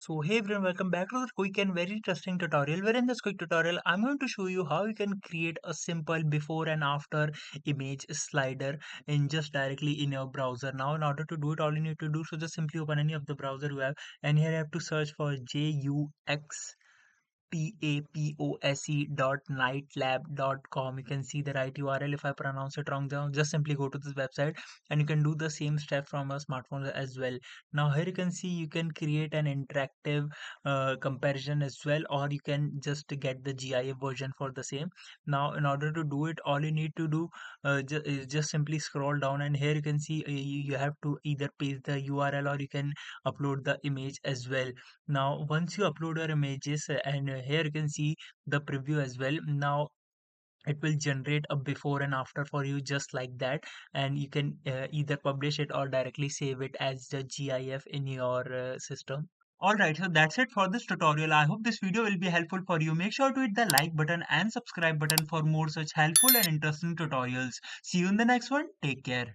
So hey everyone, welcome back to the quick and very interesting tutorial where in this quick tutorial I'm going to show you how you can create a simple before and after image slider in just directly in your browser. Now in order to do it, all you need to do, so just simply open any of the browser you have, and here you have to search for JUXPAPOSE.nightlab.com. You can see the right URL. If I pronounce it wrong, then just simply go to this website and you can do the same step from a smartphone as well. Now here you can see you can create an interactive comparison as well, or you can just get the GIF version for the same. Now in order to do it, all you need to do is just simply scroll down, and here you can see you have to either paste the URL or you can upload the image as well. Now once you upload your images, and here you can see the preview as well. Now it will generate a before and after for you just like that, and you can either publish it or directly save it as the GIF in your system. Alright, so that's it for this tutorial. I hope this video will be helpful for you. Make sure to hit the like button and subscribe button for more such helpful and interesting tutorials. See you in the next one. Take care.